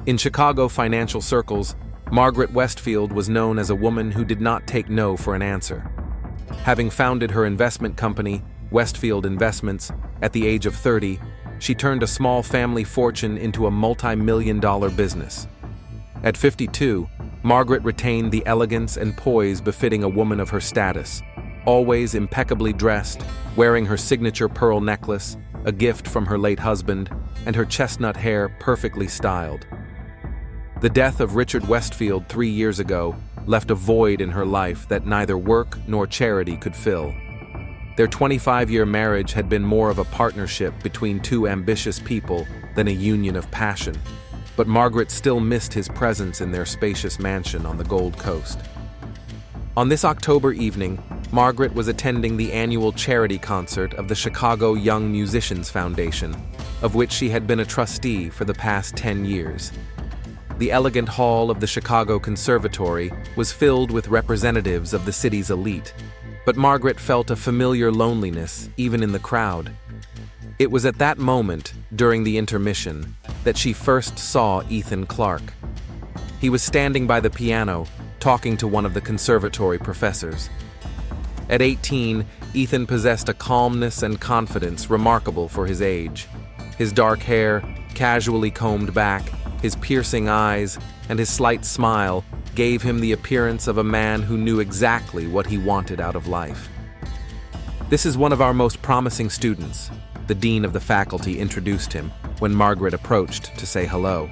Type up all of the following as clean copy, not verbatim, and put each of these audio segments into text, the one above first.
In Chicago financial circles, Margaret Westfield was known as a woman who did not take no for an answer. Having founded her investment company, Westfield Investments, at the age of 30, she turned a small family fortune into a multi-million-dollar business. At 52, Margaret retained the elegance and poise befitting a woman of her status, always impeccably dressed, wearing her signature pearl necklace, a gift from her late husband, and her chestnut hair perfectly styled. The death of Richard Westfield 3 years ago left a void in her life that neither work nor charity could fill. Their 25-year marriage had been more of a partnership between two ambitious people than a union of passion, but Margaret still missed his presence in their spacious mansion on the Gold Coast. On this October evening, Margaret was attending the annual charity concert of the Chicago Young Musicians Foundation, of which she had been a trustee for the past 10 years. The elegant hall of the Chicago Conservatory was filled with representatives of the city's elite, but Margaret felt a familiar loneliness even in the crowd. It was at that moment, during the intermission, that she first saw Ethan Clark. He was standing by the piano, talking to one of the conservatory professors. At 18, Ethan possessed a calmness and confidence remarkable for his age. His dark hair, casually combed back, his piercing eyes, and his slight smile gave him the appearance of a man who knew exactly what he wanted out of life. "This is one of our most promising students," the dean of the faculty introduced him when Margaret approached to say hello.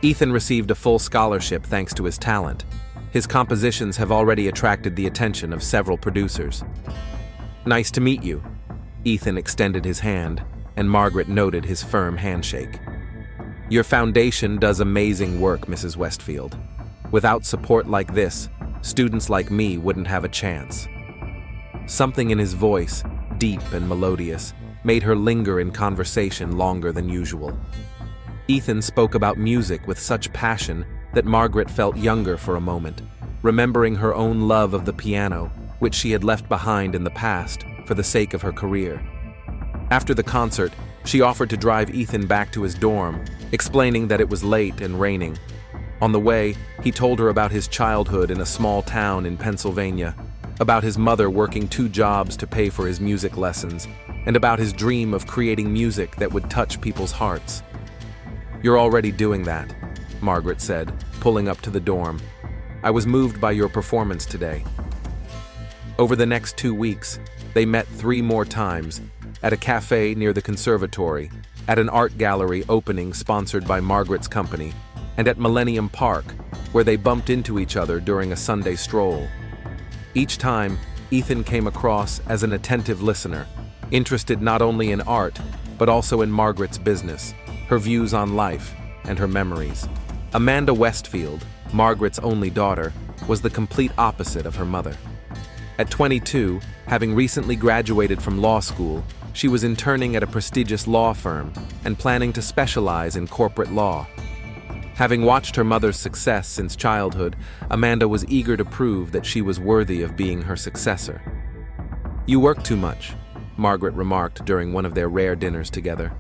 Ethan received a full scholarship thanks to his talent. His compositions have already attracted the attention of several producers. "Nice to meet you." Ethan extended his hand, and Margaret noted his firm handshake. "Your foundation does amazing work, Mrs. Westfield. Without support like this, students like me wouldn't have a chance." Something in his voice, deep and melodious, made her linger in conversation longer than usual. Ethan spoke about music with such passion that Margaret felt younger for a moment, remembering her own love of the piano, which she had left behind in the past for the sake of her career. After the concert, she offered to drive Ethan back to his dorm, explaining that it was late and raining. On the way, he told her about his childhood in a small town in Pennsylvania, about his mother working 2 jobs to pay for his music lessons, and about his dream of creating music that would touch people's hearts. "You're already doing that," Margaret said, pulling up to the dorm. "I was moved by your performance today." Over the next 2 weeks, they met 3 more times, at a cafe near the conservatory, at an art gallery opening sponsored by Margaret's company, and at Millennium Park, where they bumped into each other during a Sunday stroll. Each time, Ethan came across as an attentive listener, interested not only in art, but also in Margaret's business, her views on life, and her memories. Amanda Westfield, Margaret's only daughter, was the complete opposite of her mother. At 22, having recently graduated from law school, she was interning at a prestigious law firm and planning to specialize in corporate law. Having watched her mother's success since childhood, Amanda was eager to prove that she was worthy of being her successor. "You work too much," Margaret remarked during one of their rare dinners together.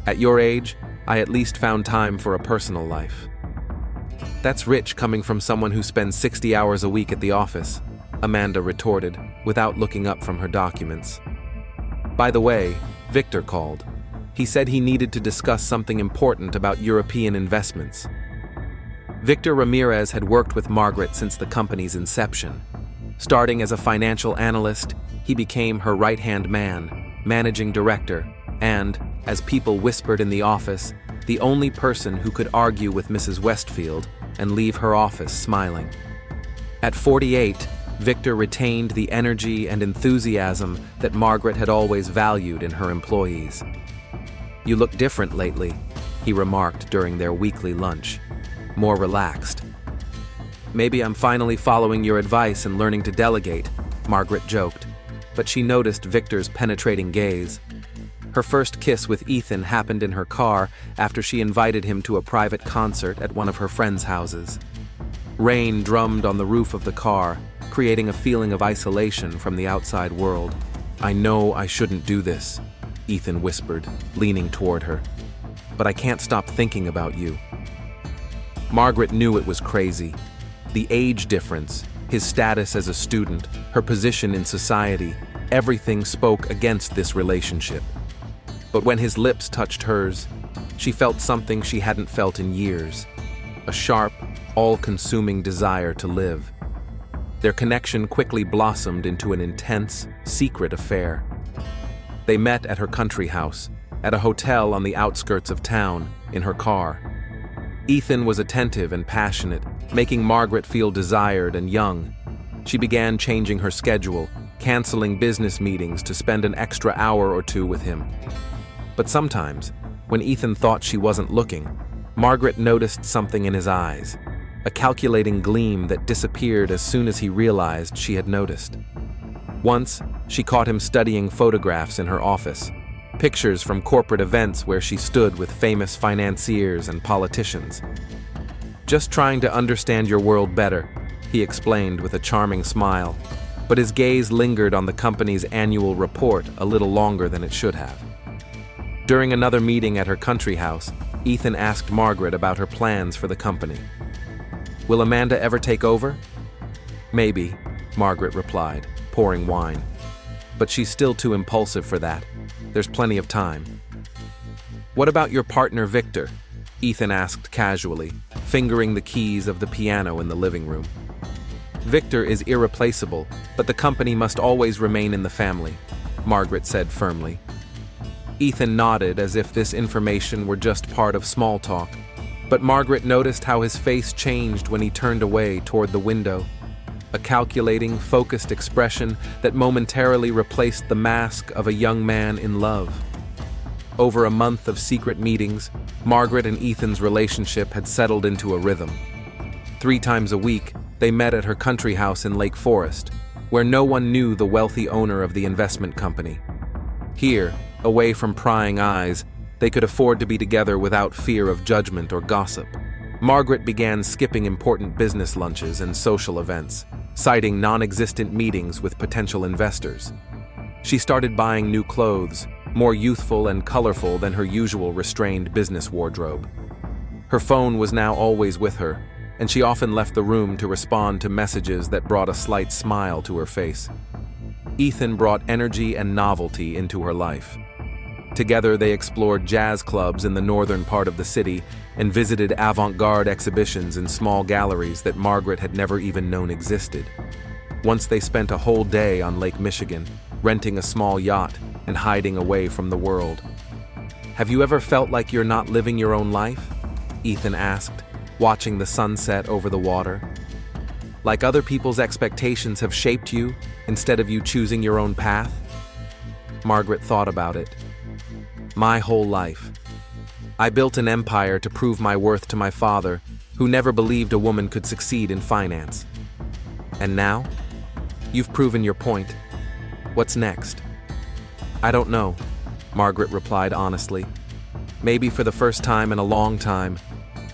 "At your age, I at least found time for a personal life." "That's rich coming from someone who spends 60 hours a week at the office," Amanda retorted, without looking up from her documents. "By the way, Victor called. He said he needed to discuss something important about European investments." Victor Ramirez had worked with Margaret since the company's inception. Starting as a financial analyst, he became her right-hand man, managing director, and, as people whispered in the office, the only person who could argue with Mrs. Westfield and leave her office smiling. At 48, Victor retained the energy and enthusiasm that Margaret had always valued in her employees. "You look different lately," he remarked during their weekly lunch. "More relaxed." "Maybe I'm finally following your advice and learning to delegate," Margaret joked, but she noticed Victor's penetrating gaze. Her first kiss with Ethan happened in her car after she invited him to a private concert at one of her friends' houses. Rain drummed on the roof of the car, creating a feeling of isolation from the outside world. "I know I shouldn't do this," Ethan whispered, leaning toward her. "But I can't stop thinking about you." Margaret knew it was crazy. The age difference, his status as a student, her position in society, everything spoke against this relationship. But when his lips touched hers, she felt something she hadn't felt in years, a sharp, all-consuming desire to live. Their connection quickly blossomed into an intense, secret affair. They met at her country house, at a hotel on the outskirts of town, in her car. Ethan was attentive and passionate, making Margaret feel desired and young. She began changing her schedule, canceling business meetings to spend an extra hour or two with him. But sometimes, when Ethan thought she wasn't looking, Margaret noticed something in his eyes, a calculating gleam that disappeared as soon as he realized she had noticed. Once, she caught him studying photographs in her office, pictures from corporate events where she stood with famous financiers and politicians. "Just trying to understand your world better," he explained with a charming smile, but his gaze lingered on the company's annual report a little longer than it should have. During another meeting at her country house, Ethan asked Margaret about her plans for the company. "Will Amanda ever take over?" "Maybe," Margaret replied, pouring wine. "But she's still too impulsive for that. There's plenty of time." "What about your partner, Victor?" Ethan asked casually, fingering the keys of the piano in the living room. "Victor is irreplaceable, but the company must always remain in the family," Margaret said firmly. Ethan nodded as if this information were just part of small talk, but Margaret noticed how his face changed when he turned away toward the window, a calculating, focused expression that momentarily replaced the mask of a young man in love. Over a month of secret meetings, Margaret and Ethan's relationship had settled into a rhythm. 3 times a week, they met at her country house in Lake Forest, where no one knew the wealthy owner of the investment company. Here, away from prying eyes, they could afford to be together without fear of judgment or gossip. Margaret began skipping important business lunches and social events, citing non-existent meetings with potential investors. She started buying new clothes, more youthful and colorful than her usual restrained business wardrobe. Her phone was now always with her, and she often left the room to respond to messages that brought a slight smile to her face. Ethan brought energy and novelty into her life. Together they explored jazz clubs in the northern part of the city and visited avant-garde exhibitions in small galleries that Margaret had never even known existed. Once they spent a whole day on Lake Michigan, renting a small yacht and hiding away from the world. "Have you ever felt like you're not living your own life?" Ethan asked, watching the sunset over the water. "Like other people's expectations have shaped you instead of you choosing your own path?" Margaret thought about it. "My whole life. I built an empire to prove my worth to my father, who never believed a woman could succeed in finance. And now? You've proven your point. What's next?" "I don't know," Margaret replied honestly. "Maybe for the first time in a long time,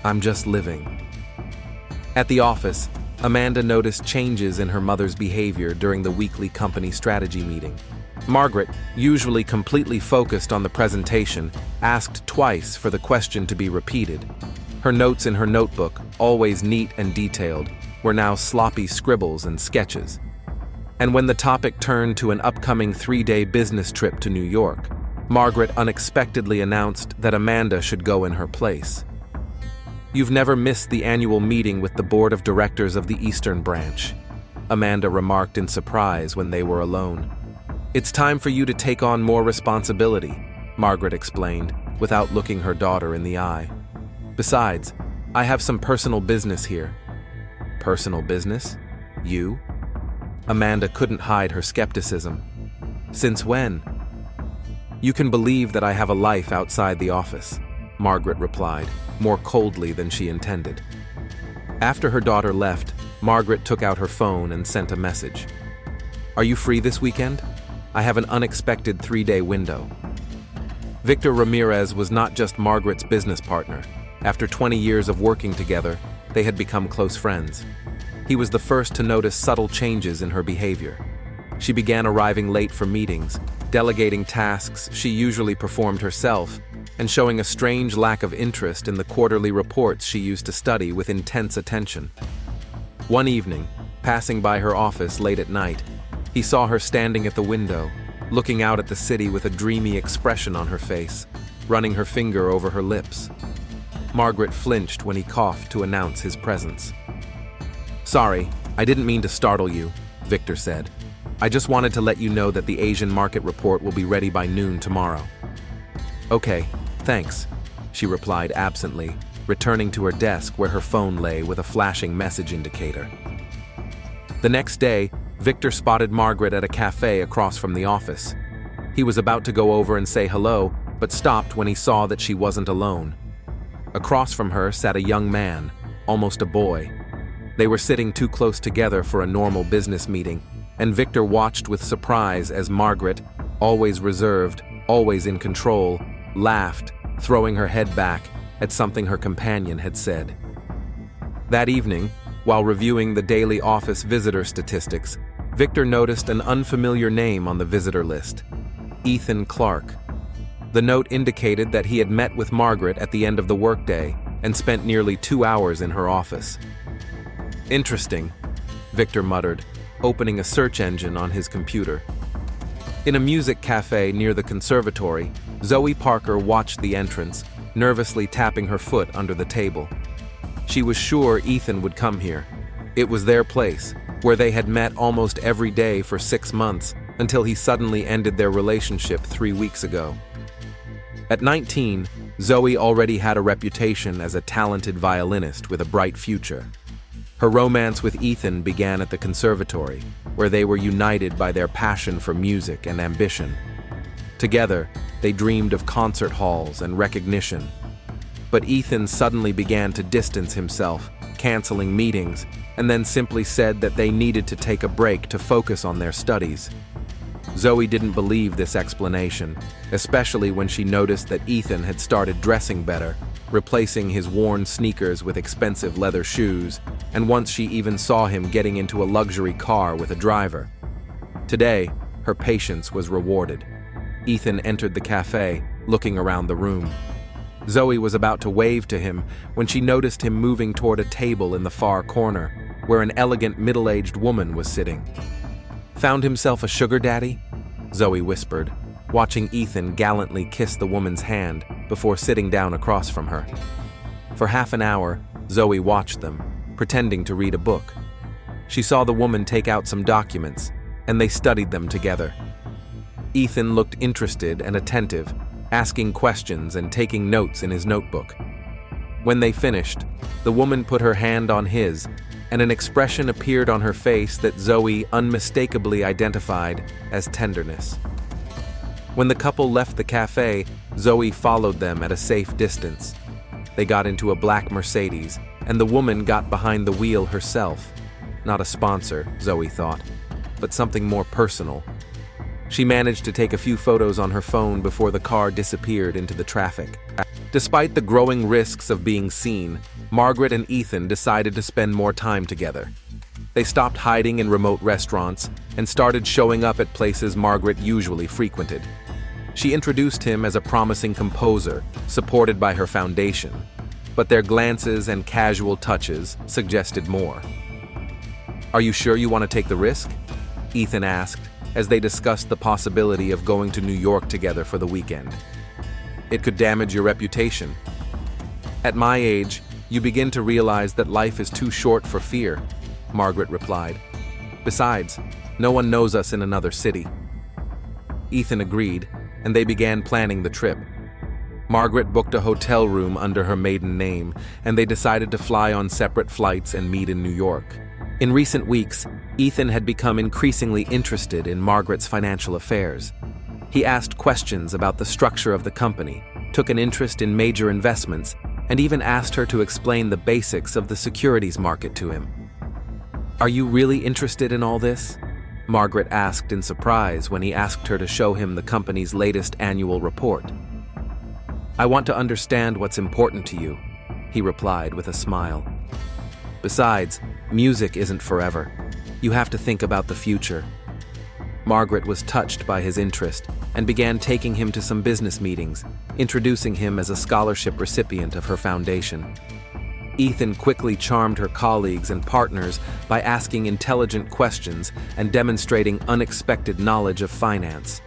I'm just living." At the office, Amanda noticed changes in her mother's behavior during the weekly company strategy meeting. Margaret, usually completely focused on the presentation, asked twice for the question to be repeated. Her notes in her notebook, always neat and detailed, were now sloppy scribbles and sketches. And when the topic turned to an upcoming 3-day business trip to New York, Margaret unexpectedly announced that Amanda should go in her place. "You've never missed the annual meeting with the board of directors of the Eastern Branch," Amanda remarked in surprise when they were alone. "It's time for you to take on more responsibility," Margaret explained, without looking her daughter in the eye. "Besides, I have some personal business here." "Personal business? You?" Amanda couldn't hide her skepticism. "Since when?" "You can believe that I have a life outside the office," Margaret replied, more coldly than she intended. After her daughter left, Margaret took out her phone and sent a message. "Are you free this weekend? I have an unexpected 3-day window." Victor Ramirez was not just Margaret's business partner. After 20 years of working together, they had become close friends. He was the first to notice subtle changes in her behavior. She began arriving late for meetings, delegating tasks she usually performed herself, and showing a strange lack of interest in the quarterly reports she used to study with intense attention. One evening, passing by her office late at night, he saw her standing at the window, looking out at the city with a dreamy expression on her face, running her finger over her lips. Margaret flinched when he coughed to announce his presence. "Sorry, I didn't mean to startle you," Victor said. "I just wanted to let you know that the Asian market report will be ready by noon tomorrow." "Okay, thanks," she replied absently, returning to her desk where her phone lay with a flashing message indicator. The next day, Victor spotted Margaret at a cafe across from the office. He was about to go over and say hello, but stopped when he saw that she wasn't alone. Across from her sat a young man, almost a boy. They were sitting too close together for a normal business meeting, and Victor watched with surprise as Margaret, always reserved, always in control, laughed, throwing her head back at something her companion had said. That evening, while reviewing the daily office visitor statistics, Victor noticed an unfamiliar name on the visitor list: Ethan Clark. The note indicated that he had met with Margaret at the end of the workday and spent nearly 2 hours in her office. "Interesting," Victor muttered, opening a search engine on his computer. In a music cafe near the conservatory, Zoe Parker watched the entrance, nervously tapping her foot under the table. She was sure Ethan would come here. It was their place, where they had met almost every day for 6 months until he suddenly ended their relationship 3 weeks ago. At 19, Zoe already had a reputation as a talented violinist with a bright future. Her romance with Ethan began at the conservatory, where they were united by their passion for music and ambition. Together, they dreamed of concert halls and recognition. But Ethan suddenly began to distance himself, canceling meetings, and then simply said that they needed to take a break to focus on their studies. Zoe didn't believe this explanation, especially when she noticed that Ethan had started dressing better, replacing his worn sneakers with expensive leather shoes, and once she even saw him getting into a luxury car with a driver. Today, her patience was rewarded. Ethan entered the cafe, looking around the room. Zoe was about to wave to him when she noticed him moving toward a table in the far corner, where an elegant middle-aged woman was sitting. "Found himself a sugar daddy?" Zoe whispered, watching Ethan gallantly kiss the woman's hand before sitting down across from her. For half an hour, Zoe watched them, pretending to read a book. She saw the woman take out some documents, and they studied them together. Ethan looked interested and attentive, asking questions and taking notes in his notebook. When they finished, the woman put her hand on his, and an expression appeared on her face that Zoe unmistakably identified as tenderness. When the couple left the cafe, Zoe followed them at a safe distance. They got into a black Mercedes, and the woman got behind the wheel herself. Not a sponsor, Zoe thought, but something more personal. She managed to take a few photos on her phone before the car disappeared into the traffic. Despite the growing risks of being seen, Margaret and Ethan decided to spend more time together. They stopped hiding in remote restaurants and started showing up at places Margaret usually frequented. She introduced him as a promising composer, supported by her foundation, but their glances and casual touches suggested more. "Are you sure you want to take the risk?" Ethan asked, as they discussed the possibility of going to New York together for the weekend. "It could damage your reputation." "At my age, you begin to realize that life is too short for fear," Margaret replied. "Besides, no one knows us in another city." Ethan agreed, and they began planning the trip. Margaret booked a hotel room under her maiden name, and they decided to fly on separate flights and meet in New York. In recent weeks, Ethan had become increasingly interested in Margaret's financial affairs. He asked questions about the structure of the company, took an interest in major investments, and even asked her to explain the basics of the securities market to him. "Are you really interested in all this?" Margaret asked in surprise when he asked her to show him the company's latest annual report. "I want to understand what's important to you," he replied with a smile. "Besides, music isn't forever. You have to think about the future." Margaret was touched by his interest and began taking him to some business meetings, introducing him as a scholarship recipient of her foundation. Ethan quickly charmed her colleagues and partners by asking intelligent questions and demonstrating unexpected knowledge of finance.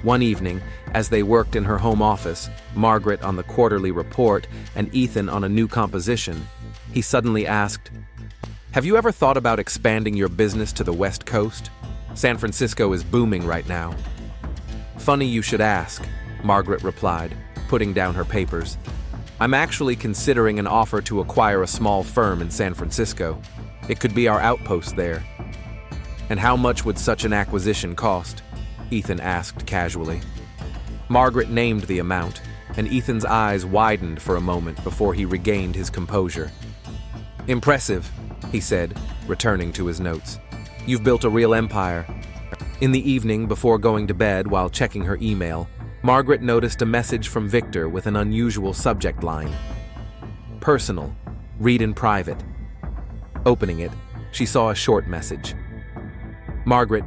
One evening, as they worked in her home office, Margaret on the quarterly report and Ethan on a new composition, he suddenly asked, "Have you ever thought about expanding your business to the West Coast? San Francisco is booming right now." "Funny you should ask," Margaret replied, putting down her papers. "I'm actually considering an offer to acquire a small firm in San Francisco. It could be our outpost there." "And how much would such an acquisition cost?" Ethan asked casually. Margaret named the amount, and Ethan's eyes widened for a moment before he regained his composure. "Impressive," he said, returning to his notes. "You've built a real empire." In the evening, before going to bed while checking her email, Margaret noticed a message from Victor with an unusual subject line. "Personal. Read in private." Opening it, she saw a short message. "Margaret,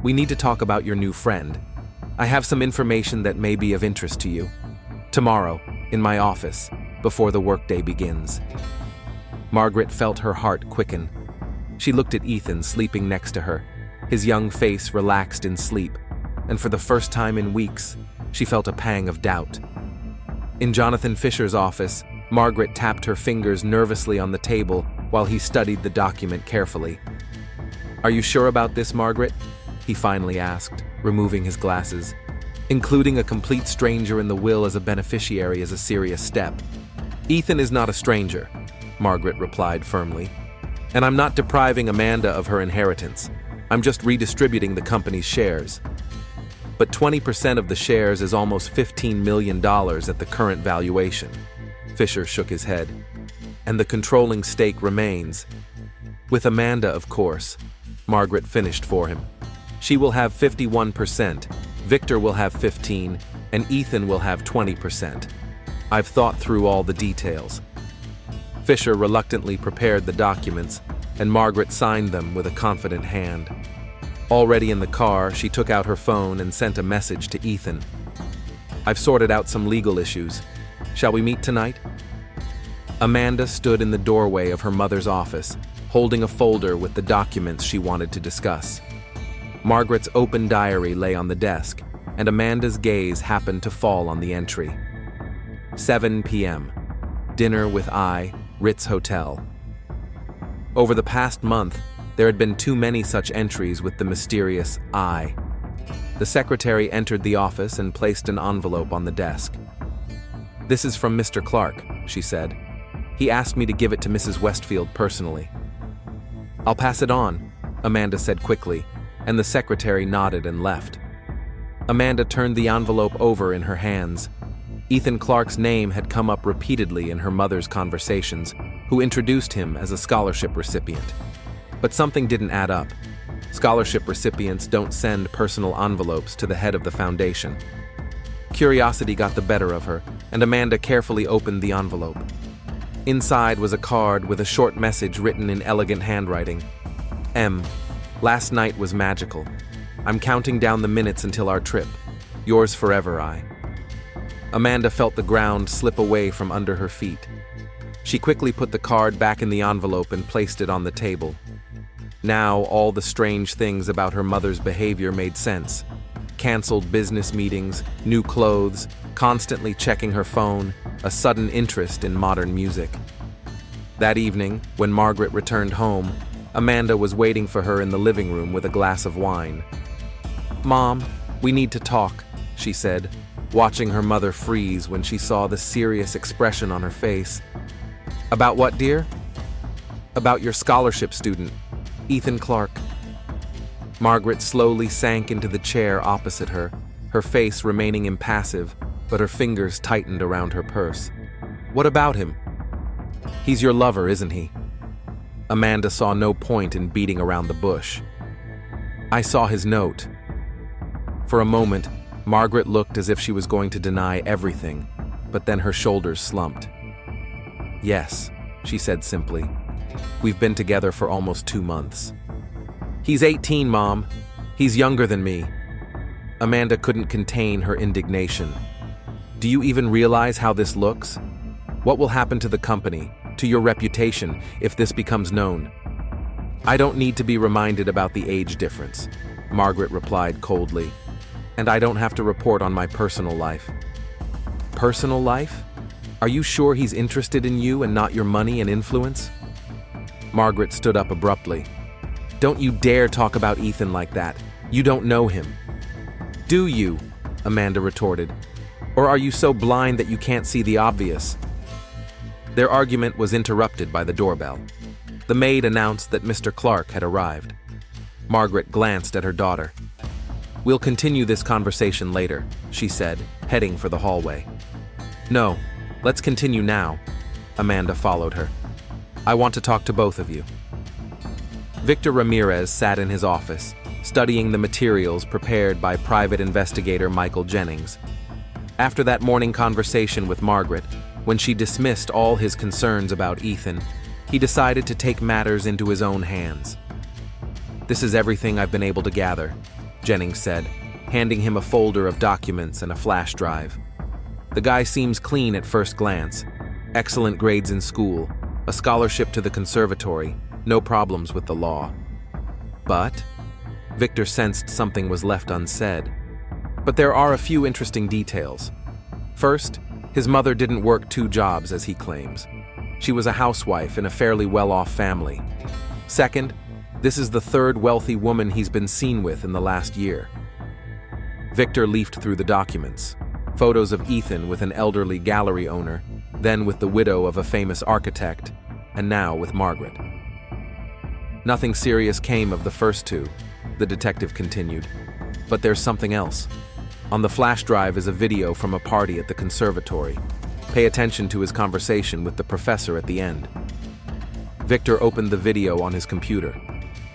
we need to talk about your new friend. I have some information that may be of interest to you. Tomorrow, in my office, before the workday begins." Margaret felt her heart quicken. She looked at Ethan sleeping next to her, his young face relaxed in sleep, and for the first time in weeks, she felt a pang of doubt. In Jonathan Fisher's office, Margaret tapped her fingers nervously on the table while he studied the document carefully. "Are you sure about this, Margaret?" he finally asked, removing his glasses. "Including a complete stranger in the will as a beneficiary is a serious step." "Ethan is not a stranger," Margaret replied firmly. "And I'm not depriving Amanda of her inheritance. I'm just redistributing the company's shares. But 20% of the shares is almost $15 million at the current valuation." Fisher shook his head. "And the controlling stake remains. With Amanda, of course," Margaret finished for him. "She will have 51%, Victor will have 15%, and Ethan will have 20%. I've thought through all the details." Fisher reluctantly prepared the documents, and Margaret signed them with a confident hand. Already in the car, she took out her phone and sent a message to Ethan. "I've sorted out some legal issues. Shall we meet tonight?" Amanda stood in the doorway of her mother's office, holding a folder with the documents she wanted to discuss. Margaret's open diary lay on the desk, and Amanda's gaze happened to fall on the entry. 7 p.m. Dinner with I, Ritz Hotel. Over the past month, there had been too many such entries with the mysterious I. The secretary entered the office and placed an envelope on the desk. "This is from Mr. Clark," she said. "He asked me to give it to Mrs. Westfield personally." "I'll pass it on," Amanda said quickly, and the secretary nodded and left. Amanda turned the envelope over in her hands. Ethan Clark's name had come up repeatedly in her mother's conversations, who introduced him as a scholarship recipient. But something didn't add up. Scholarship recipients don't send personal envelopes to the head of the foundation. Curiosity got the better of her, and Amanda carefully opened the envelope. Inside was a card with a short message written in elegant handwriting. "M. Last night was magical. I'm counting down the minutes until our trip. Yours forever, I." Amanda felt the ground slip away from under her feet. She quickly put the card back in the envelope and placed it on the table. Now all the strange things about her mother's behavior made sense. Canceled business meetings, new clothes, constantly checking her phone, a sudden interest in modern music. That evening, when Margaret returned home, Amanda was waiting for her in the living room with a glass of wine. "Mom, we need to talk," she said, watching her mother freeze when she saw the serious expression on her face. "About what, dear?" "About your scholarship student, Ethan Clark." Margaret slowly sank into the chair opposite her, her face remaining impassive, but her fingers tightened around her purse. "What about him?" "He's your lover, isn't he?" Amanda saw no point in beating around the bush. "I saw his note." For a moment, Margaret looked as if she was going to deny everything, but then her shoulders slumped. "Yes," she said simply. "We've been together for almost 2 months." "He's 18, Mom." He's younger than me. Amanda couldn't contain her indignation. Do you even realize how this looks? What will happen to the company, to your reputation, if this becomes known? I don't need to be reminded about the age difference, Margaret replied coldly. And I don't have to report on my personal life. Personal life? Are you sure he's interested in you and not your money and influence? Margaret stood up abruptly. Don't you dare talk about Ethan like that. You don't know him. Do you? Amanda retorted. Or are you so blind that you can't see the obvious? Their argument was interrupted by the doorbell. The maid announced that Mr. Clark had arrived. Margaret glanced at her daughter. We'll continue this conversation later, she said, heading for the hallway. No, let's continue now. Amanda followed her. I want to talk to both of you. Victor Ramirez sat in his office, studying the materials prepared by private investigator Michael Jennings. After that morning conversation with Margaret, when she dismissed all his concerns about Ethan, he decided to take matters into his own hands. This is everything I've been able to gather, Jennings said, handing him a folder of documents and a flash drive. The guy seems clean at first glance. Excellent grades in school, a scholarship to the conservatory, no problems with the law. But Victor sensed something was left unsaid. But there are a few interesting details. First, his mother didn't work 2 jobs as he claims. She was a housewife in a fairly well-off family. Second, this is the 3rd wealthy woman he's been seen with in the last year. Victor leafed through the documents. Photos of Ethan with an elderly gallery owner, then with the widow of a famous architect, and now with Margaret. Nothing serious came of the first 2, the detective continued. But there's something else. On the flash drive is a video from a party at the conservatory. Pay attention to his conversation with the professor at the end. Victor opened the video on his computer.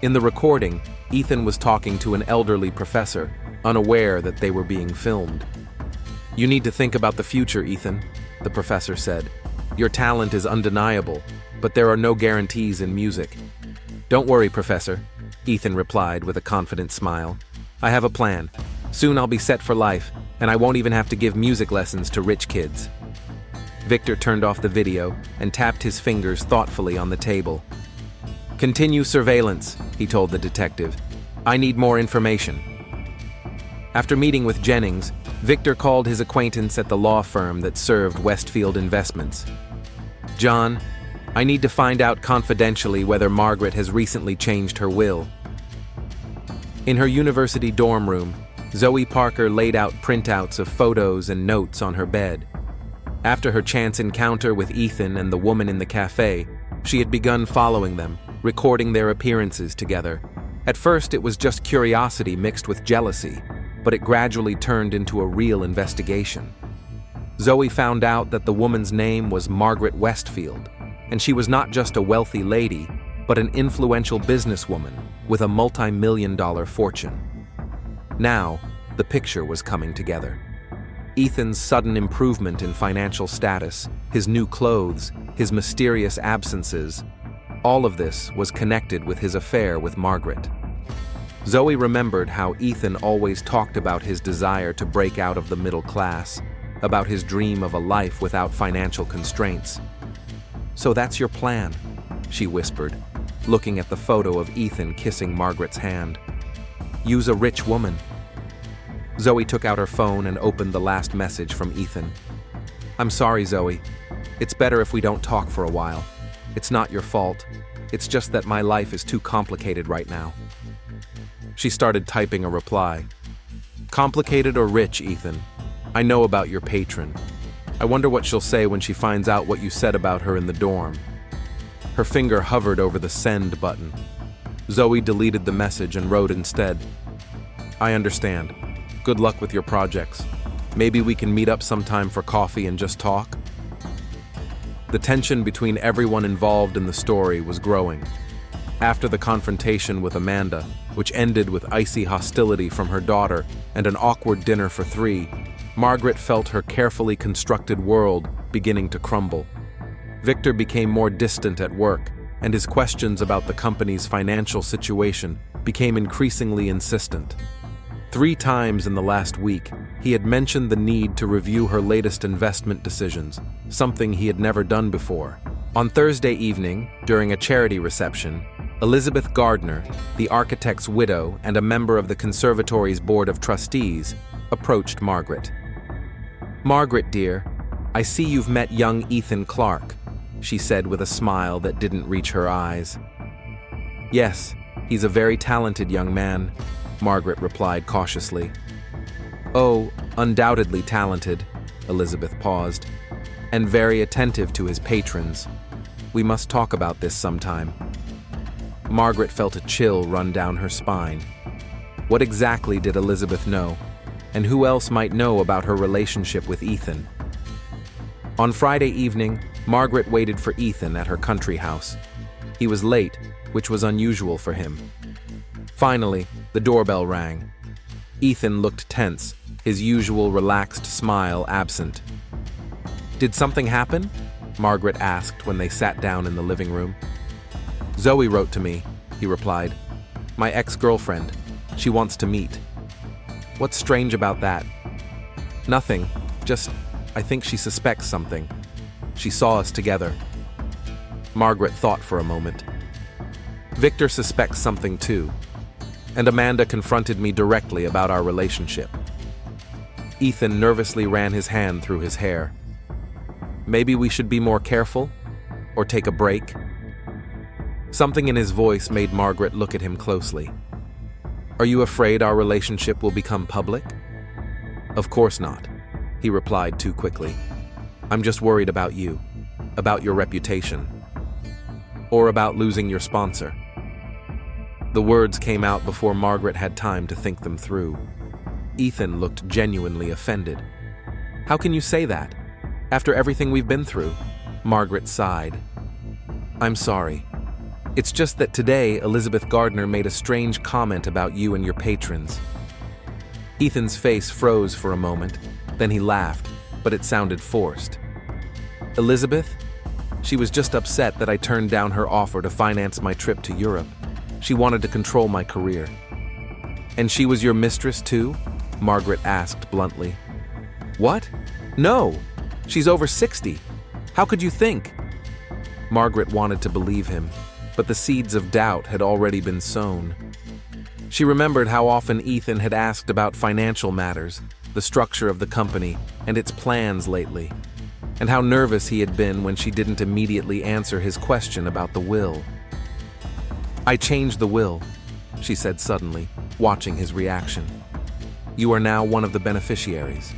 In the recording, Ethan was talking to an elderly professor, unaware that they were being filmed. You need to think about the future, Ethan, the professor said. Your talent is undeniable, but there are no guarantees in music. Don't worry, Professor, Ethan replied with a confident smile. I have a plan. Soon I'll be set for life, and I won't even have to give music lessons to rich kids. Victor turned off the video and tapped his fingers thoughtfully on the table. Continue surveillance, he told the detective. I need more information. After meeting with Jennings, Victor called his acquaintance at the law firm that served Westfield Investments. John, I need to find out confidentially whether Margaret has recently changed her will. In her university dorm room, Zoe Parker laid out printouts of photos and notes on her bed. After her chance encounter with Ethan and the woman in the cafe, she had begun following them, recording their appearances together. At first, it was just curiosity mixed with jealousy, but it gradually turned into a real investigation. Zoe found out that the woman's name was Margaret Westfield, and she was not just a wealthy lady, but an influential businesswoman with a multi-million-dollar fortune. Now, the picture was coming together. Ethan's sudden improvement in financial status, his new clothes, his mysterious absences, all of this was connected with his affair with Margaret. Zoe remembered how Ethan always talked about his desire to break out of the middle class, about his dream of a life without financial constraints. So that's your plan, she whispered, looking at the photo of Ethan kissing Margaret's hand. Use a rich woman. Zoe took out her phone and opened the last message from Ethan. I'm sorry, Zoe. It's better if we don't talk for a while. It's not your fault. It's just that my life is too complicated right now. She started typing a reply. Complicated or rich, Ethan? I know about your patron. I wonder what she'll say when she finds out what you said about her in the dorm. Her finger hovered over the send button. Zoe deleted the message and wrote instead, I understand. Good luck with your projects. Maybe we can meet up sometime for coffee and just talk? The tension between everyone involved in the story was growing. After the confrontation with Amanda, which ended with icy hostility from her daughter and an awkward dinner for 3, Margaret felt her carefully constructed world beginning to crumble. Victor became more distant at work, and his questions about the company's financial situation became increasingly insistent. 3 times in the last week, he had mentioned the need to review her latest investment decisions, something he had never done before. On Thursday evening, during a charity reception, Elizabeth Gardner, the architect's widow and a member of the conservatory's board of trustees, approached Margaret. "Margaret, dear, I see you've met young Ethan Clark," she said with a smile that didn't reach her eyes. "Yes, he's a very talented young man," Margaret replied cautiously. "Oh, undoubtedly talented," Elizabeth paused, "and very attentive to his patrons. We must talk about this sometime." Margaret felt a chill run down her spine. What exactly did Elizabeth know, and who else might know about her relationship with Ethan? On Friday evening, Margaret waited for Ethan at her country house. He was late, which was unusual for him. Finally, the doorbell rang. Ethan looked tense, his usual relaxed smile absent. "Did something happen?" Margaret asked when they sat down in the living room. "Zoe wrote to me," he replied. "My ex-girlfriend. She wants to meet." "What's strange about that?" "Nothing. Just, I think she suspects something. She saw us together." Margaret thought for a moment. "Victor suspects something too. And Amanda confronted me directly about our relationship." Ethan nervously ran his hand through his hair. "Maybe we should be more careful? Or take a break?" Something in his voice made Margaret look at him closely. "Are you afraid our relationship will become public?" "Of course not," he replied too quickly. "I'm just worried about you, about your reputation, or about losing your sponsor." The words came out before Margaret had time to think them through. Ethan looked genuinely offended. "How can you say that? After everything we've been through?" Margaret sighed. "I'm sorry. It's just that today Elizabeth Gardner made a strange comment about you and your patrons." Ethan's face froze for a moment, then he laughed, but it sounded forced. "Elizabeth? She was just upset that I turned down her offer to finance my trip to Europe. She wanted to control my career." "And she was your mistress too?" Margaret asked bluntly. "What? No! She's over 60. How could you think?" Margaret wanted to believe him, but the seeds of doubt had already been sown. She remembered how often Ethan had asked about financial matters, the structure of the company, and its plans lately, and how nervous he had been when she didn't immediately answer his question about the will. "I changed the will," she said suddenly, watching his reaction. "You are now one of the beneficiaries."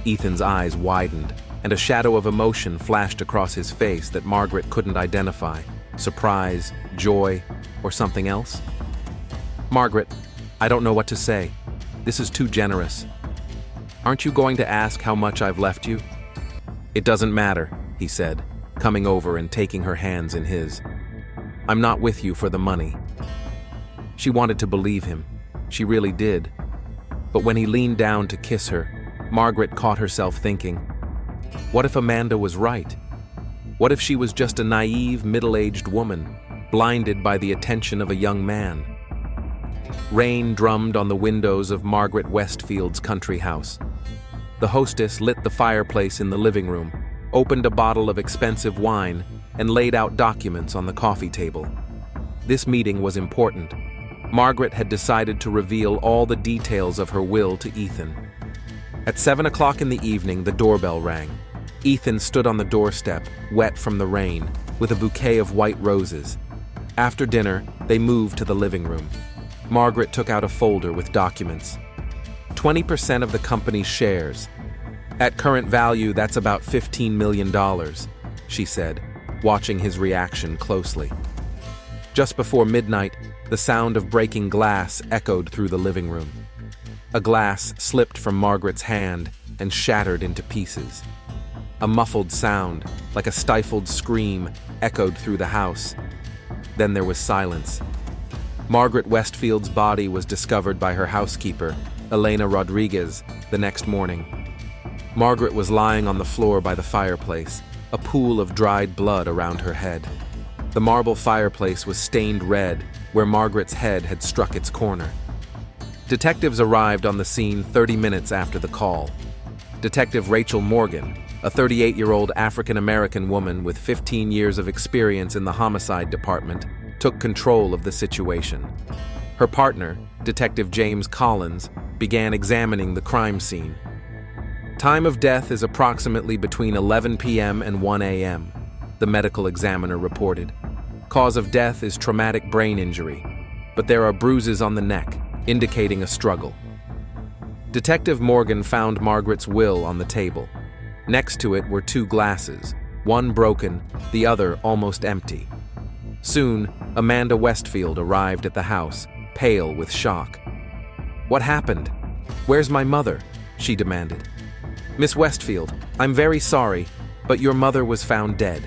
Ethan's eyes widened, and a shadow of emotion flashed across his face that Margaret couldn't identify. Surprise, joy, or something else? "Margaret, I don't know what to say. This is too generous. Aren't you going to ask how much I've left you?" "It doesn't matter," he said, coming over and taking her hands in his. "I'm not with you for the money." She wanted to believe him. She really did. But when he leaned down to kiss her, Margaret caught herself thinking, what if Amanda was right? What if she was just a naive, middle-aged woman, blinded by the attention of a young man? Rain drummed on the windows of Margaret Westfield's country house. The hostess lit the fireplace in the living room, opened a bottle of expensive wine, and laid out documents on the coffee table. This meeting was important. Margaret had decided to reveal all the details of her will to Ethan. At 7 o'clock in the evening, the doorbell rang. Ethan stood on the doorstep, wet from the rain, with a bouquet of white roses. After dinner, they moved to the living room. Margaret took out a folder with documents. 20% of the company's shares. At current value, that's about $15 million, she said, watching his reaction closely. Just before midnight, the sound of breaking glass echoed through the living room. A glass slipped from Margaret's hand and shattered into pieces. A muffled sound, like a stifled scream, echoed through the house. Then there was silence. Margaret Westfield's body was discovered by her housekeeper, Elena Rodriguez, the next morning. Margaret was lying on the floor by the fireplace, a pool of dried blood around her head. The marble fireplace was stained red where Margaret's head had struck its corner. Detectives arrived on the scene 30 minutes after the call. Detective Rachel Morgan, a 38-year-old African-American woman with 15 years of experience in the homicide department, took control of the situation. Her partner, Detective James Collins, began examining the crime scene. Time of death is approximately between 11 p.m. and 1 a.m., the medical examiner reported. Cause of death is traumatic brain injury, but there are bruises on the neck, indicating a struggle. Detective Morgan found Margaret's will on the table. Next to it were two glasses, one broken, the other almost empty. Soon, Amanda Westfield arrived at the house, pale with shock. "What happened? Where's my mother?" she demanded. "Miss Westfield, I'm very sorry, but your mother was found dead.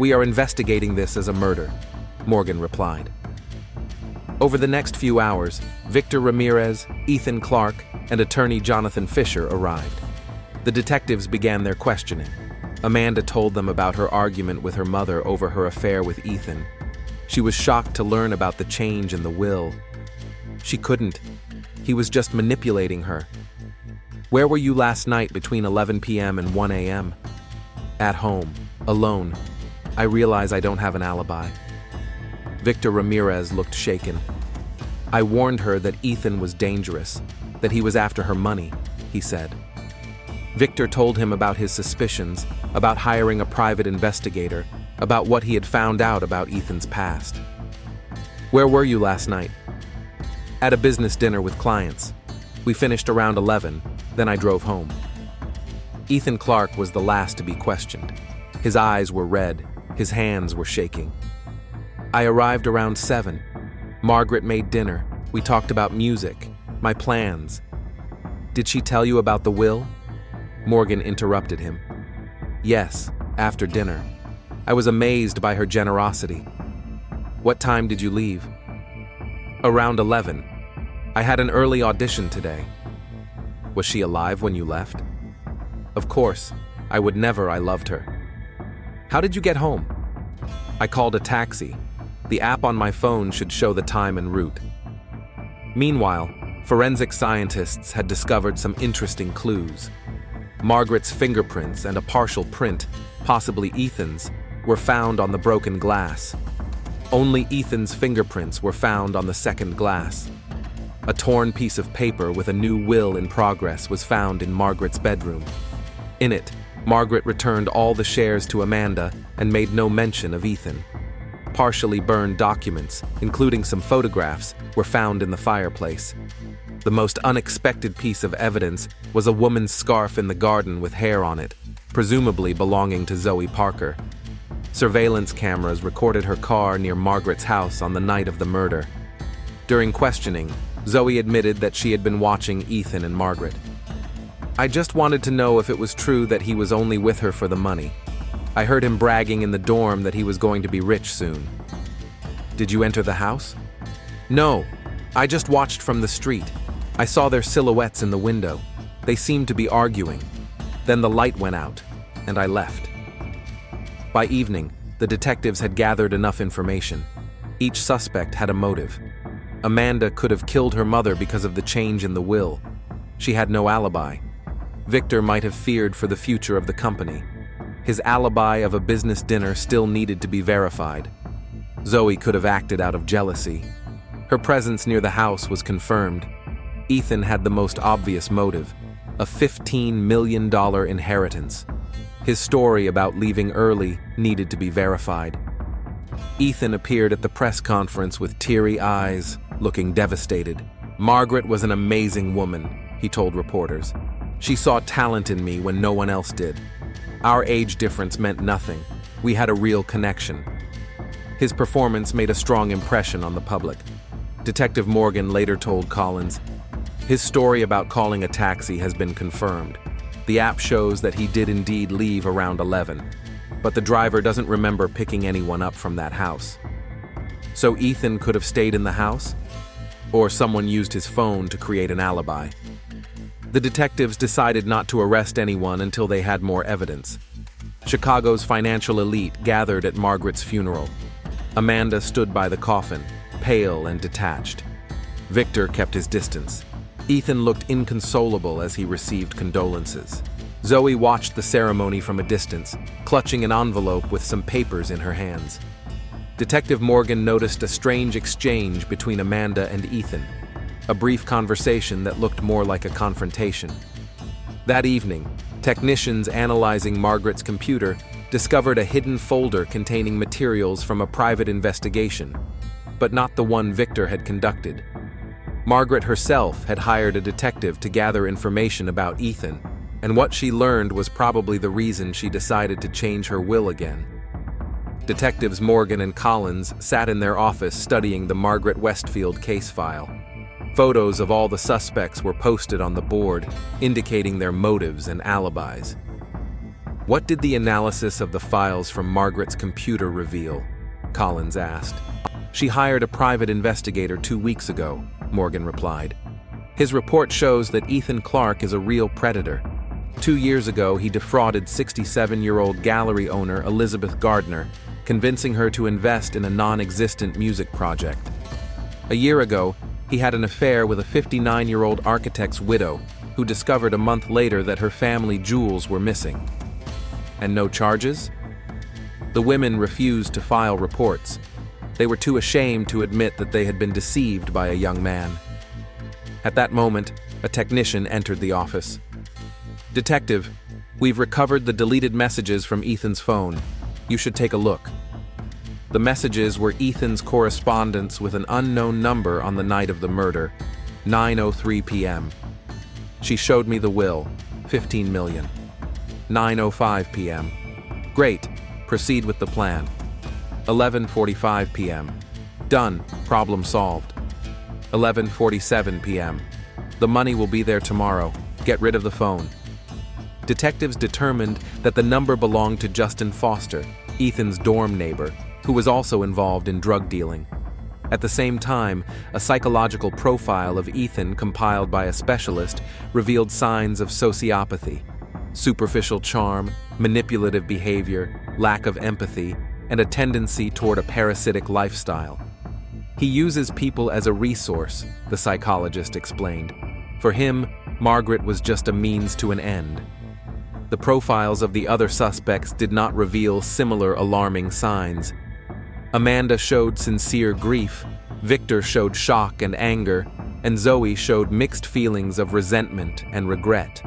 We are investigating this as a murder," Morgan replied. Over the next few hours, Victor Ramirez, Ethan Clark, and attorney Jonathan Fisher arrived. The detectives began their questioning. Amanda told them about her argument with her mother over her affair with Ethan. She was shocked to learn about the change in the will. She couldn't. He was just manipulating her. "Where were you last night between 11 p.m. and 1 a.m.? "At home, alone. I realize I don't have an alibi." Victor Ramirez looked shaken. "I warned her that Ethan was dangerous, that he was after her money," he said. Victor told him about his suspicions, about hiring a private investigator, about what he had found out about Ethan's past. "Where were you last night?" "At a business dinner with clients. We finished around 11, then I drove home." Ethan Clark was the last to be questioned. His eyes were red, his hands were shaking. "I arrived around 7. Margaret made dinner. We talked about music, my plans." "Did she tell you about the will?" Morgan interrupted him. "Yes, after dinner. I was amazed by her generosity." "What time did you leave?" "Around 11. I had an early audition today." "Was she alive when you left?" "Of course. I would never. I loved her." "How did you get home?" "I called a taxi. The app on my phone should show the time and route." Meanwhile, forensic scientists had discovered some interesting clues. Margaret's fingerprints and a partial print, possibly Ethan's, were found on the broken glass. Only Ethan's fingerprints were found on the second glass. A torn piece of paper with a new will in progress was found in Margaret's bedroom. In it, Margaret returned all the shares to Amanda and made no mention of Ethan. Partially burned documents, including some photographs, were found in the fireplace. The most unexpected piece of evidence was a woman's scarf in the garden with hair on it, presumably belonging to Zoe Parker. Surveillance cameras recorded her car near Margaret's house on the night of the murder. During questioning, Zoe admitted that she had been watching Ethan and Margaret. "I just wanted to know if it was true that he was only with her for the money. I heard him bragging in the dorm that he was going to be rich soon." "Did you enter the house?" "No, I just watched from the street. I saw their silhouettes in the window. They seemed to be arguing. Then the light went out, and I left." By evening, the detectives had gathered enough information. Each suspect had a motive. Amanda could have killed her mother because of the change in the will. She had no alibi. Victor might have feared for the future of the company. His alibi of a business dinner still needed to be verified. Zoe could have acted out of jealousy. Her presence near the house was confirmed. Ethan had the most obvious motive, a $15 million inheritance. His story about leaving early needed to be verified. Ethan appeared at the press conference with teary eyes, looking devastated. "Margaret was an amazing woman," he told reporters. "She saw talent in me when no one else did. Our age difference meant nothing. We had a real connection." His performance made a strong impression on the public. Detective Morgan later told Collins, "His story about calling a taxi has been confirmed. The app shows that he did indeed leave around 11, but the driver doesn't remember picking anyone up from that house." So Ethan could have stayed in the house? Or someone used his phone to create an alibi. The detectives decided not to arrest anyone until they had more evidence. Chicago's financial elite gathered at Margaret's funeral. Amanda stood by the coffin, pale and detached. Victor kept his distance. Ethan looked inconsolable as he received condolences. Zoe watched the ceremony from a distance, clutching an envelope with some papers in her hands. Detective Morgan noticed a strange exchange between Amanda and Ethan, a brief conversation that looked more like a confrontation. That evening, technicians analyzing Margaret's computer discovered a hidden folder containing materials from a private investigation, but not the one Victor had conducted. Margaret herself had hired a detective to gather information about Ethan, and what she learned was probably the reason she decided to change her will again. Detectives Morgan and Collins sat in their office studying the Margaret Westfield case file. Photos of all the suspects were posted on the board, indicating their motives and alibis. What did the analysis of the files from Margaret's computer reveal? Collins asked. She hired a private investigator 2 weeks ago, Morgan replied. His report shows that Ethan Clark is a real predator. 2 years ago, he defrauded 67-year-old gallery owner Elizabeth Gardner, convincing her to invest in a non-existent music project. A year ago, he had an affair with a 59-year-old architect's widow, who discovered a month later that her family jewels were missing. And no charges? The women refused to file reports. They were too ashamed to admit that they had been deceived by a young man. At that moment, a technician entered the office. "Detective, we've recovered the deleted messages from Ethan's phone. You should take a look." The messages were Ethan's correspondence with an unknown number on the night of the murder, 9:03 p.m. She showed me the will, 15 million. 9:05 p.m. Great, proceed with the plan. 11:45 p.m. Done, problem solved. 11:47 p.m. The money will be there tomorrow. Get rid of the phone. Detectives determined that the number belonged to Justin Foster, Ethan's dorm neighbor, who was also involved in drug dealing. At the same time, a psychological profile of Ethan compiled by a specialist revealed signs of sociopathy: superficial charm, manipulative behavior, lack of empathy, and a tendency toward a parasitic lifestyle. He uses people as a resource, the psychologist explained. For him, Margaret was just a means to an end. The profiles of the other suspects did not reveal similar alarming signs. Amanda showed sincere grief, Victor showed shock and anger, and Zoe showed mixed feelings of resentment and regret.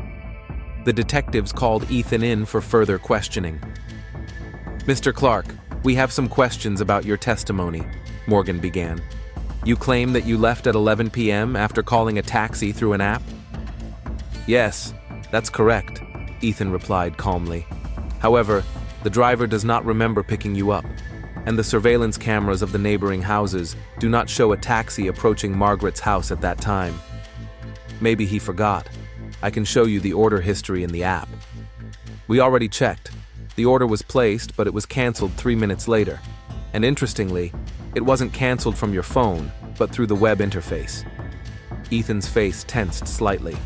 The detectives called Ethan in for further questioning. "Mr. Clark, we have some questions about your testimony," Morgan began. "You claim that you left at 11 p.m. after calling a taxi through an app?" "Yes, that's correct," Ethan replied calmly. "However, the driver does not remember picking you up, and the surveillance cameras of the neighboring houses do not show a taxi approaching Margaret's house at that time. Maybe he forgot. I can show you the order history in the app." "We already checked. The order was placed, but it was canceled 3 minutes later. And interestingly, it wasn't canceled from your phone, but through the web interface." Ethan's face tensed slightly.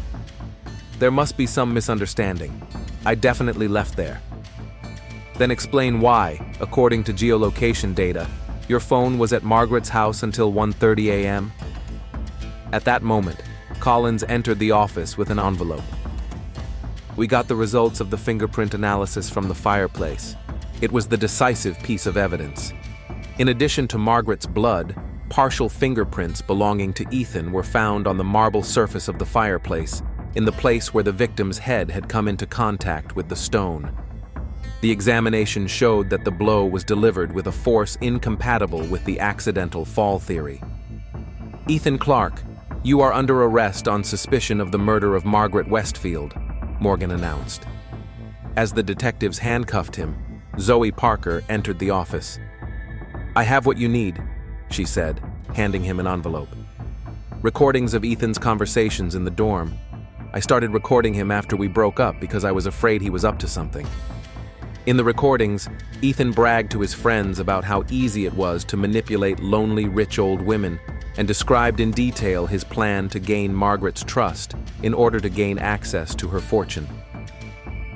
"There must be some misunderstanding. I definitely left there." "Then explain why, according to geolocation data, your phone was at Margaret's house until 1:30 a.m. At that moment, Collins entered the office with an envelope. "We got the results of the fingerprint analysis from the fireplace. It was the decisive piece of evidence. In addition to Margaret's blood, partial fingerprints belonging to Ethan were found on the marble surface of the fireplace, in the place where the victim's head had come into contact with the stone. The examination showed that the blow was delivered with a force incompatible with the accidental fall theory. "Ethan Clark, you are under arrest on suspicion of the murder of Margaret Westfield," Morgan announced. As the detectives handcuffed him, Zoe Parker entered the office. "I have what you need," she said, handing him an envelope. "Recordings of Ethan's conversations in the dorm. I started recording him after we broke up because I was afraid he was up to something." In the recordings, Ethan bragged to his friends about how easy it was to manipulate lonely, rich old women, and described in detail his plan to gain Margaret's trust in order to gain access to her fortune.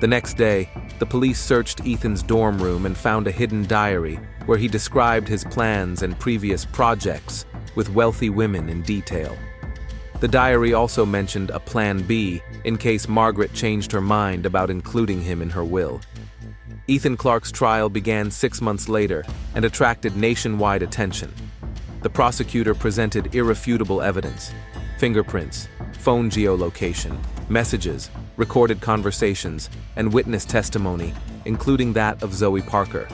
The next day, the police searched Ethan's dorm room and found a hidden diary where he described his plans and previous projects with wealthy women in detail. The diary also mentioned a plan B in case Margaret changed her mind about including him in her will. Ethan Clark's trial began 6 months later and attracted nationwide attention. The prosecutor presented irrefutable evidence: fingerprints, phone geolocation, messages, recorded conversations, and witness testimony, including that of Zoe Parker.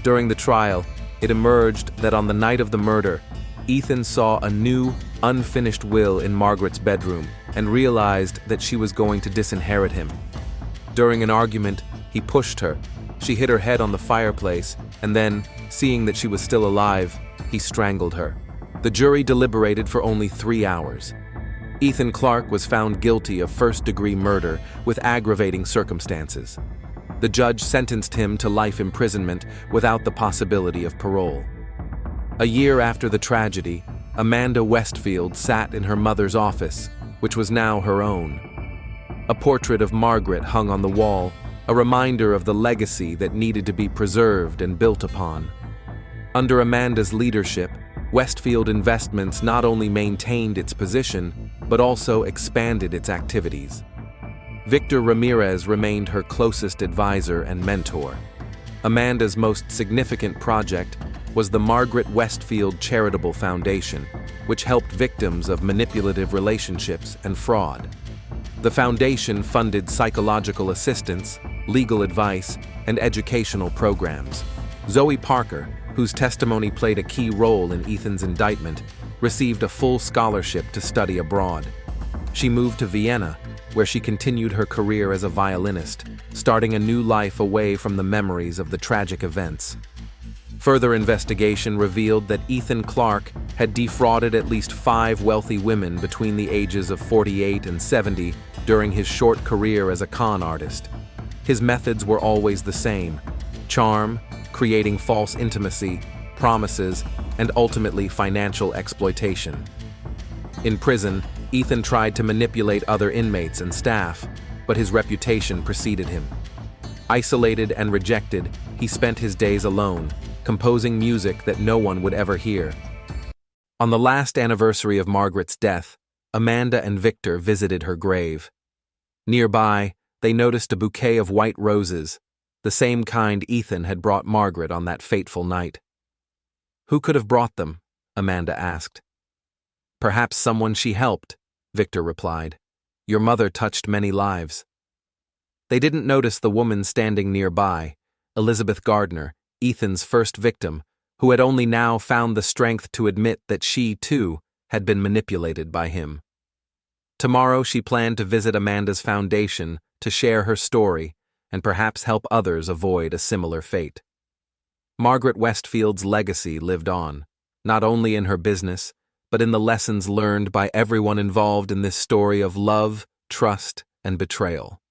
During the trial, it emerged that on the night of the murder, Ethan saw a new, unfinished will in Margaret's bedroom and realized that she was going to disinherit him. During an argument, he pushed her. She hit her head on the fireplace, and then, seeing that she was still alive, he strangled her. The jury deliberated for only 3 hours. Ethan Clark was found guilty of first-degree murder with aggravating circumstances. The judge sentenced him to life imprisonment without the possibility of parole. A year after the tragedy, Amanda Westfield sat in her mother's office, which was now her own. A portrait of Margaret hung on the wall, a reminder of the legacy that needed to be preserved and built upon. Under Amanda's leadership, Westfield Investments not only maintained its position, but also expanded its activities. Victor Ramirez remained her closest advisor and mentor. Amanda's most significant project was the Margaret Westfield Charitable Foundation, which helped victims of manipulative relationships and fraud. The foundation funded psychological assistance, legal advice, and educational programs. Zoe Parker, whose testimony played a key role in Ethan's indictment, received a full scholarship to study abroad. She moved to Vienna, where she continued her career as a violinist, starting a new life away from the memories of the tragic events. Further investigation revealed that Ethan Clark had defrauded at least 5 wealthy women between the ages of 48 and 70 during his short career as a con artist. His methods were always the same: charm, creating false intimacy, promises, and ultimately financial exploitation. In prison, Ethan tried to manipulate other inmates and staff, but his reputation preceded him. Isolated and rejected, he spent his days alone, composing music that no one would ever hear. On the last anniversary of Margaret's death, Amanda and Victor visited her grave. Nearby, they noticed a bouquet of white roses, the same kind Ethan had brought Margaret on that fateful night. "Who could have brought them?" Amanda asked. "Perhaps someone she helped," Victor replied. "Your mother touched many lives." They didn't notice the woman standing nearby, Elizabeth Gardner, Ethan's first victim, who had only now found the strength to admit that she, too, had been manipulated by him. Tomorrow she planned to visit Amanda's foundation to share her story and perhaps help others avoid a similar fate. Margaret Westfield's legacy lived on, not only in her business, but in the lessons learned by everyone involved in this story of love, trust, and betrayal.